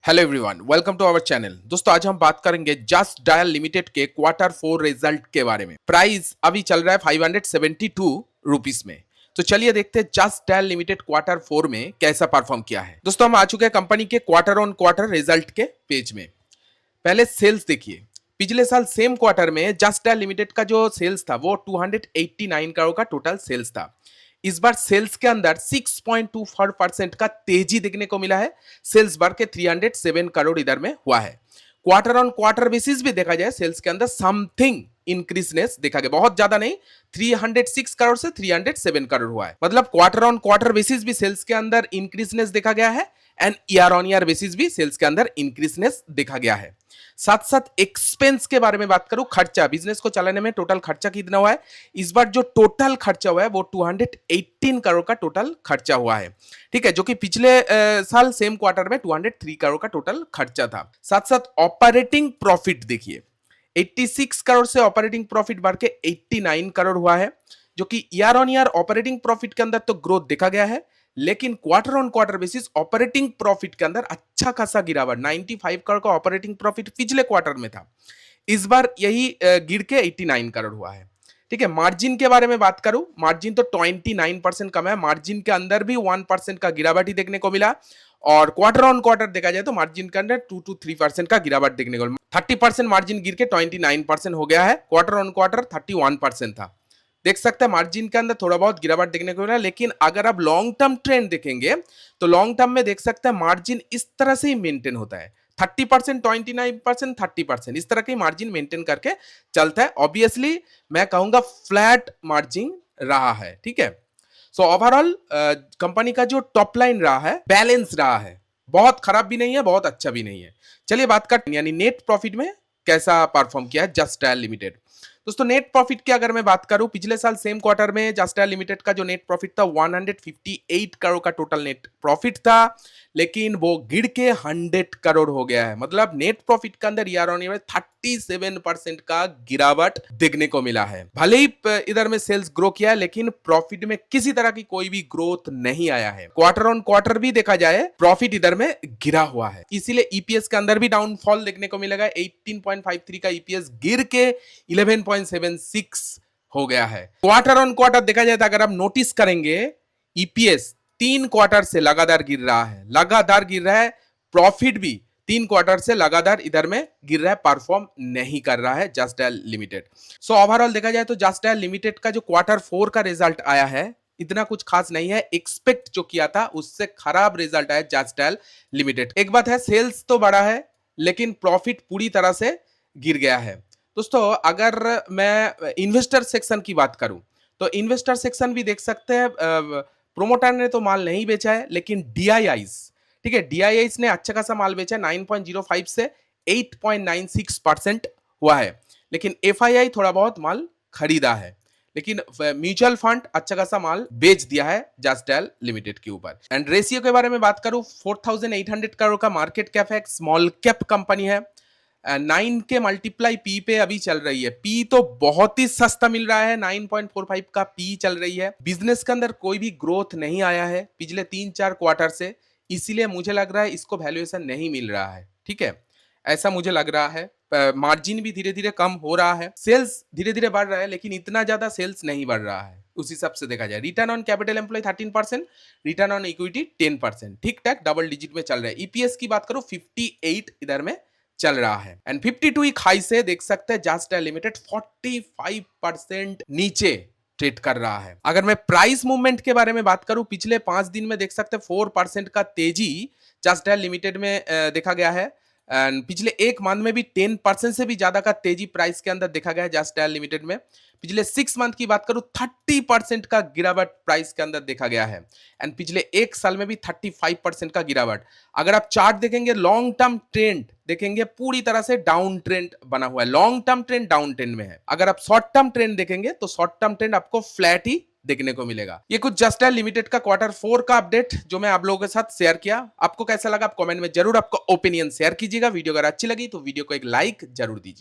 Hello everyone, welcome to our channel. दोस्तों, आज हम बात करेंगे जस्ट डायल लिमिटेड के क्वार्टर 4 रिजल्ट के बारे में। प्राइस अभी चल रहा है 572 रुपीस में। तो चलिए देखते हैं जस्ट डायल लिमिटेड क्वार्टर 4 में कैसा परफॉर्म किया है। दोस्तों, हम आ चुके हैं कंपनी के क्वार्टर ऑन क्वार्टर रिजल्ट के पेज में। पहले सेल्स देखिए। पिछले साल सेम क्वार्टर में जस्ट डायल लिमिटेड का जो सेल्स था वो 289 करोड़ का टोटल सेल्स था। इस बार सेल्स के अंदर 6.24% का तेजी देखने को मिला है। सेल्स बढ़ के 307 करोड़ इधर में हुआ है। क्वार्टर ऑन क्वार्टर बेसिस भी देखा जाए सेल्स के अंदर समथिंग इंक्रीजनेस देखा गया, बहुत ज्यादा नहीं, 306 करोड़ से 307 करोड़ हुआ है। मतलब क्वार्टर ऑन क्वार्टर बेसिस भी सेल्स के अंदर इंक्रीजनेस देखा गया है and year on year basis भी सेल्स के अंदर इंक्रीजनेस देखा गया है। साथ साथ एक्सपेंस के बारे में बात करूं, खर्चा, बिजनेस को चलाने में टोटल खर्चा कितना हुआ है। इस बार जो टोटल खर्चा हुआ है वो 218 करोड़ का टोटल खर्चा हुआ है। ठीक है, जो कि पिछले साल सेम क्वार्टर में 203 करोड़ का टोटल खर्चा था। साथ साथ ऑपरेटिंग प्रॉफिट देखिए, 86 करोड़ से ऑपरेटिंग प्रॉफिट बढ़ के 89 करोड़ हुआ है, जो कि year on year operating profit के अंदर तो ग्रोथ देखा गया है, लेकिन quarter on quarter basis operating profit के अंदर अच्छा खासा गिरावट, 95 करोड़ का ऑपरेटिंग प्रॉफिट पिछले क्वार्टर में था, इस बार यही गिर के 89 करोड़ हुआ है। ठीक है, मार्जिन के बारे में बात करूं, मार्जिन तो 29% कम है, मार्जिन के अंदर भी 1% का गिरावट ही देखने को मिला। और क्वार्टर ऑन क्वार्टर देखा जाए तो मार्जिन के अंदर 2 to 3% का गिरावट देखने को मिला। 30% मार्जिन गिर के 29% हो गया है, क्वार्टर ऑन क्वार्टर 31% था। देख सकते हैं मार्जिन के अंदर थोड़ा बहुत गिरावट देखने को मिला, लेकिन अगर आप लॉन्ग टर्म ट्रेंड देखेंगे तो लॉन्ग टर्म में देख सकते हैं मार्जिन इस तरह से ही मेंटेन होता है, 30%, 29%, 30%, इस तरह की मार्जिन मेंटेन करके चलता है। ऑब्वियसली मैं कहूंगा फ्लैट मार्जिन रहा है। ठीक है, सो ओवरऑल कंपनी का जो टॉप लाइन रहा है बैलेंस रहा है, बहुत खराब भी नहीं है, बहुत अच्छा भी नहीं है। चलिए बात करते हैं यानी नेट प्रॉफिट में कैसा परफॉर्म किया है जस्ट डायल लिमिटेड। दोस्तों, नेट प्रॉफिट की अगर मैं बात करूं, पिछले साल सेम क्वार्टर में जस्ट डायल लिमिटेड का जो नेट प्रॉफिट था 158 करोड़ का टोटल नेट प्रॉफिट था, लेकिन वो गिर के 100 करोड़ हो गया है। मतलब नेट प्रॉफिट के अंदर ईयर ऑन ईयर 37% का गिरावट देखने को मिला है। भले ही इधर में सेल्स ग्रो किया है, लेकिन प्रॉफिट में किसी तरह की कोई भी ग्रोथ नहीं आया है। क्वार्टर ऑन क्वार्टर भी देखा जाए प्रॉफिट इधर में गिरा हुआ है, इसीलिए ईपीएस के अंदर भी डाउनफॉल देखने को मिलेगा। 18.53 का ईपीएस गिर के 11.76 हो गया है। क्वार्टर ऑन क्वार्टर देखा जाए तो अगर आप नोटिस करेंगे, ईपीएस 3 क्वार्टर से लगातार गिर रहा है, लगातार गिर रहा है। प्रॉफिट भी 3 क्वार्टर से लगातार इधर में गिर रहा है, परफॉर्म नहीं कर रहा है just Dial limited. So overall देखा जाए तो जस्ट डायल लिमिटेड का जो क्वार्टर 4 का रिजल्ट आया है इतना कुछ खास नहीं है। एक्सपेक्ट जो किया था उससे खराब रिजल्ट आया जस्ट डायल लिमिटेड। एक बात है, सेल्स तो बढ़ा है लेकिन प्रॉफिट पूरी तरह से गिर गया है। दोस्तों, अगर मैं इन्वेस्टर सेक्शन की बात करूं तो इन्वेस्टर सेक्शन भी देख सकते हैं, प्रोमोटर ने तो माल नहीं बेचा है, लेकिन डीआईआईस, ठीक है, डीआईआईस ने अच्छा खासा माल बेचा है, 9.05 से 8.96% हुआ है, लेकिन एफआईआई थोड़ा बहुत माल खरीदा है, लेकिन म्यूचुअल फंड अच्छा खासा माल बेच दिया है जस्ट डायल लिमिटेड के ऊपर। एंड रेशियो के बारे में बात करूं, 4800 करोड़ का मार्केट कैप है, स्मॉल कैप कंपनी है, 9 के मल्टीप्लाई पी पे अभी चल रही है। पी तो बहुत ही सस्ता मिल रहा है, 9.45 का पी चल रही है। बिजनेस के अंदर कोई भी ग्रोथ नहीं आया है पिछले 3-4 क्वार्टर से, इसीलिए मुझे लग रहा है इसको वैल्यूएशन नहीं मिल रहा है। ठीक है, ऐसा मुझे लग रहा है। मार्जिन भी धीरे धीरे कम हो रहा है, सेल्स धीरे धीरे बढ़ रहा है, लेकिन इतना ज्यादा सेल्स नहीं बढ़ रहा है। उस हिसाब से देखा जाए return on capital employ 13%, return on equity 10%, ठीक ठाक डबल डिजिट में चल रहा है। ईपीएस की बात करो 58 इधर में चल रहा है एंड 52 एक हाई से देख सकते हैं जस्ट डायल लिमिटेड 45% नीचे ट्रेड कर रहा है। अगर मैं प्राइस मूवमेंट के बारे में बात करूं, पिछले 5 दिन में देख सकते हैं 4% का तेजी जस्ट डायल लिमिटेड में देखा गया है एंड पिछले एक मंथ में भी 10% से भी ज्यादा का तेजी प्राइस के अंदर देखा गया है जस्ट डायल लिमिटेड में। पिछले 6 मंथ की बात करूं 30% का गिरावट प्राइस के अंदर देखा गया है एंड पिछले एक साल में भी 35% का गिरावट। अगर आप चार्ट देखेंगे, लॉन्ग टर्म ट्रेंड देखेंगे, पूरी तरह से डाउन ट्रेंड बना हुआ है, long term trend down trend में है। अगर आप शॉर्ट टर्म ट्रेंड देखेंगे तो शॉर्ट टर्म ट्रेंड आपको फ्लैट ही देखने को मिलेगा। ये कुछ जस्ट डायल लिमिटेड का क्वार्टर 4 का अपडेट जो मैं आप लोगों के साथ शेयर किया। आपको कैसा लगा आप कमेंट में जरूर आपका ओपिनियन शेयर कीजिएगा। वीडियो अगर अच्छी लगी तो वीडियो को एक लाइक जरूर दीजिए।